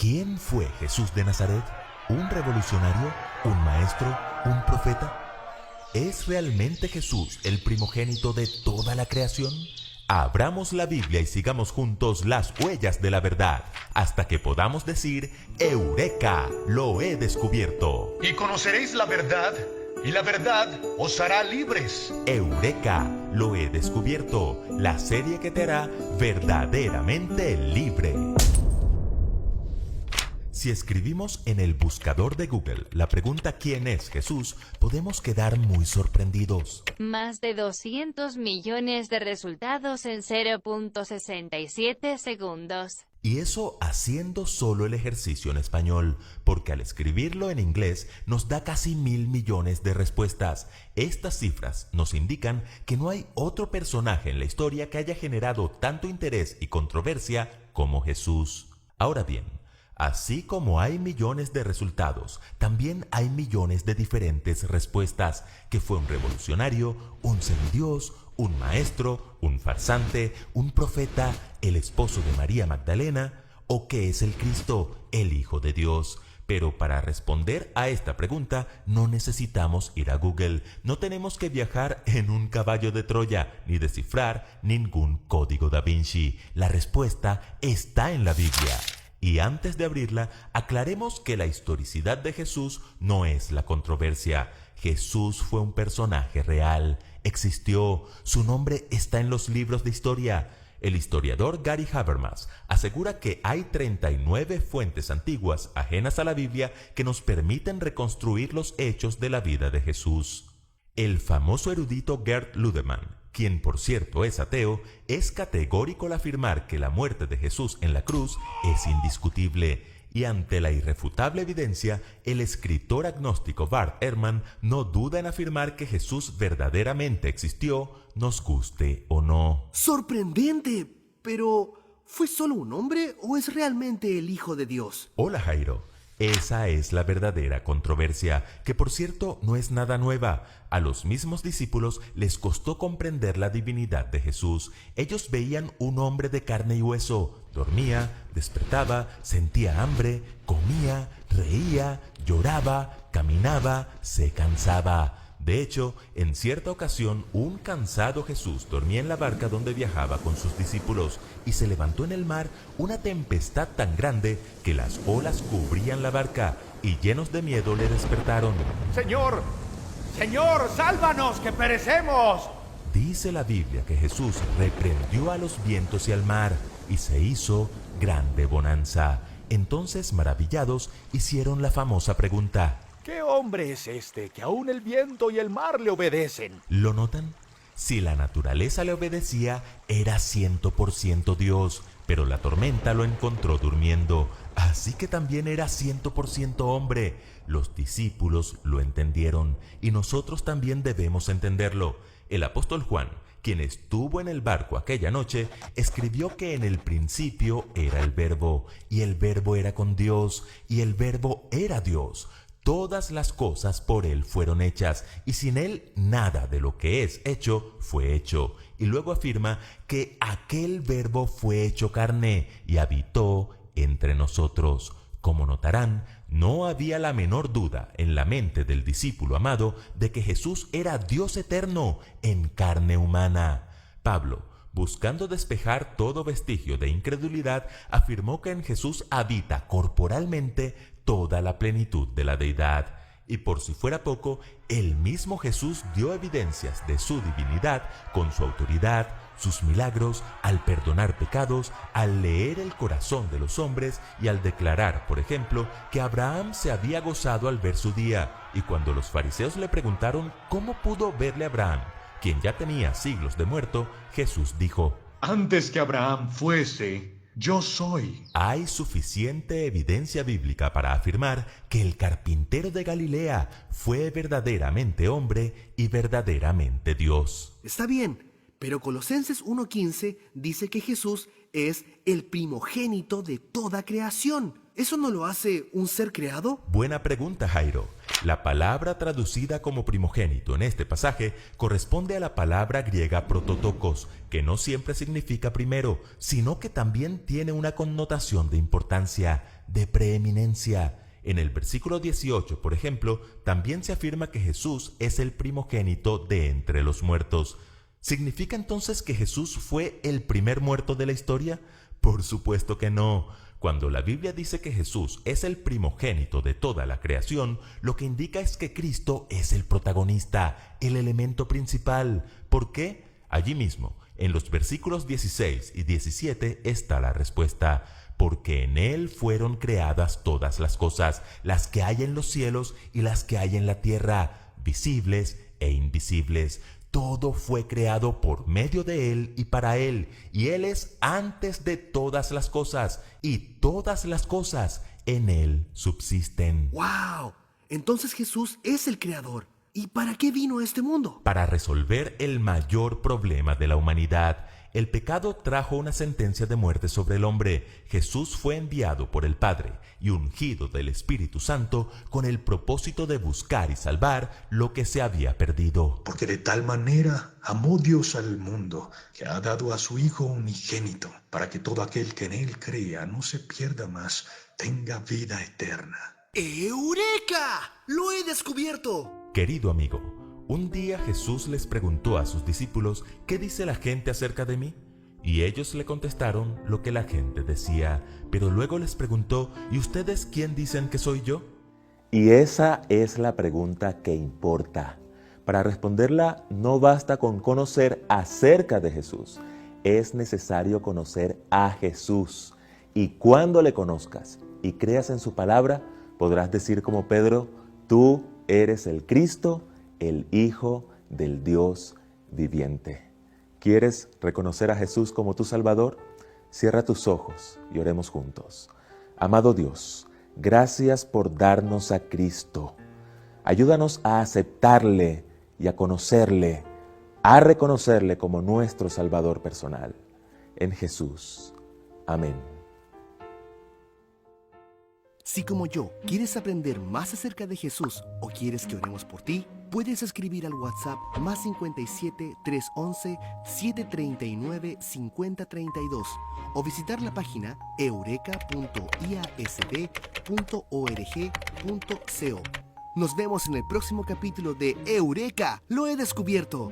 ¿Quién fue Jesús de Nazaret? ¿Un revolucionario? ¿Un maestro? ¿Un profeta? ¿Es realmente Jesús el primogénito de toda la creación? Abramos la Biblia y sigamos juntos las huellas de la verdad, hasta que podamos decir, ¡Eureka! ¡Lo he descubierto! Y conoceréis la verdad, y la verdad os hará libres. ¡Eureka! Lo he descubierto, la serie que te hará verdaderamente libre. Si escribimos en el buscador de Google la pregunta ¿quién es Jesús?, podemos quedar muy sorprendidos. Más de 200 millones de resultados en 0.67 segundos. Y eso haciendo solo el ejercicio en español, porque al escribirlo en inglés nos da casi 1.000 millones de respuestas. Estas cifras nos indican que no hay otro personaje en la historia que haya generado tanto interés y controversia como Jesús. Ahora bien, así como hay millones de resultados, también hay millones de diferentes respuestas. ¿Que fue un revolucionario, un semidios, un maestro, un farsante, un profeta, el esposo de María Magdalena? ¿O qué es el Cristo, el Hijo de Dios? Pero para responder a esta pregunta no necesitamos ir a Google. No tenemos que viajar en un caballo de Troya, ni descifrar ningún código da Vinci. La respuesta está en la Biblia. Y antes de abrirla, aclaremos que la historicidad de Jesús no es la controversia. Jesús fue un personaje real, existió, su nombre está en los libros de historia. El historiador Gary Habermas asegura que hay 39 fuentes antiguas ajenas a la Biblia que nos permiten reconstruir los hechos de la vida de Jesús. El famoso erudito Gerd Ludemann, quien por cierto es ateo, es categórico al afirmar que la muerte de Jesús en la cruz es indiscutible. Y ante la irrefutable evidencia, el escritor agnóstico Bart Ehrman no duda en afirmar que Jesús verdaderamente existió, nos guste o no. ¡Sorprendente! Pero, ¿fue solo un hombre o es realmente el Hijo de Dios? Hola Jairo. Esa es la verdadera controversia, que por cierto no es nada nueva. A los mismos discípulos les costó comprender la divinidad de Jesús. Ellos veían un hombre de carne y hueso. Dormía, despertaba, sentía hambre, comía, reía, lloraba, caminaba, se cansaba. De hecho, en cierta ocasión, un cansado Jesús dormía en la barca donde viajaba con sus discípulos y se levantó en el mar una tempestad tan grande que las olas cubrían la barca y llenos de miedo le despertaron. Señor, Señor, sálvanos, que perecemos. Dice la Biblia que Jesús reprendió a los vientos y al mar y se hizo grande bonanza. Entonces, maravillados, hicieron la famosa pregunta: ¿qué hombre es este que aún el viento y el mar le obedecen? ¿Lo notan? Si la naturaleza le obedecía, era 100% Dios, pero la tormenta lo encontró durmiendo, así que también era 100% hombre. Los discípulos lo entendieron y nosotros también debemos entenderlo. El apóstol Juan, quien estuvo en el barco aquella noche, escribió que en el principio era el Verbo, y el Verbo era con Dios, y el Verbo era Dios. Todas las cosas por Él fueron hechas, y sin Él nada de lo que es hecho fue hecho. Y luego afirma que aquel Verbo fue hecho carne y habitó entre nosotros. Como notarán, no había la menor duda en la mente del discípulo amado de que Jesús era Dios eterno en carne humana. Pablo, buscando despejar todo vestigio de incredulidad, afirmó que en Jesús habita corporalmente toda la plenitud de la deidad. Y por si fuera poco, el mismo Jesús dio evidencias de su divinidad con su autoridad, sus milagros, al perdonar pecados, al leer el corazón de los hombres y al declarar, por ejemplo, que Abraham se había gozado al ver su día. Y cuando los fariseos le preguntaron cómo pudo verle Abraham, quien ya tenía siglos de muerto, Jesús dijo: Antes que Abraham fuese, yo soy. Hay suficiente evidencia bíblica para afirmar que el carpintero de Galilea fue verdaderamente hombre y verdaderamente Dios. Está bien, pero Colosenses 1:15 dice que Jesús es el primogénito de toda creación. ¿Eso no lo hace un ser creado? Buena pregunta, Jairo. La palabra traducida como primogénito en este pasaje corresponde a la palabra griega prototokos, que no siempre significa primero, sino que también tiene una connotación de importancia, de preeminencia. En el versículo 18, por ejemplo, también se afirma que Jesús es el primogénito de entre los muertos. ¿Significa entonces que Jesús fue el primer muerto de la historia? Por supuesto que no. Cuando la Biblia dice que Jesús es el primogénito de toda la creación, lo que indica es que Cristo es el protagonista, el elemento principal. ¿Por qué? Allí mismo, en los versículos 16 y 17 está la respuesta. Porque en Él fueron creadas todas las cosas, las que hay en los cielos y las que hay en la tierra, visibles e invisibles. Todo fue creado por medio de Él y para Él, y Él es antes de todas las cosas, y todas las cosas en Él subsisten. ¡Wow! Entonces Jesús es el creador. ¿Y para qué vino a este mundo? Para resolver el mayor problema de la humanidad. El pecado trajo una sentencia de muerte sobre el hombre. Jesús fue enviado por el Padre y ungido del Espíritu Santo con el propósito de buscar y salvar lo que se había perdido. Porque de tal manera amó Dios al mundo, que ha dado a su Hijo unigénito, para que todo aquel que en Él crea no se pierda más, tenga vida eterna. ¡Eureka! ¡Lo he descubierto! Querido amigo, un día Jesús les preguntó a sus discípulos, ¿qué dice la gente acerca de mí? Y ellos le contestaron lo que la gente decía, pero luego les preguntó, ¿y ustedes quién dicen que soy yo? Y esa es la pregunta que importa. Para responderla no basta con conocer acerca de Jesús, es necesario conocer a Jesús. Y cuando le conozcas y creas en su palabra, podrás decir como Pedro, tú eres el Cristo, el Hijo del Dios viviente. ¿Quieres reconocer a Jesús como tu Salvador? Cierra tus ojos y oremos juntos. Amado Dios, gracias por darnos a Cristo. Ayúdanos a aceptarle y a conocerle, a reconocerle como nuestro Salvador personal. En Jesús. Amén. Si como yo quieres aprender más acerca de Jesús o quieres que oremos por ti, puedes escribir al WhatsApp +57 311 739 5032 o visitar la página eureka.iasd.org.co. Nos vemos en el próximo capítulo de Eureka, lo he descubierto.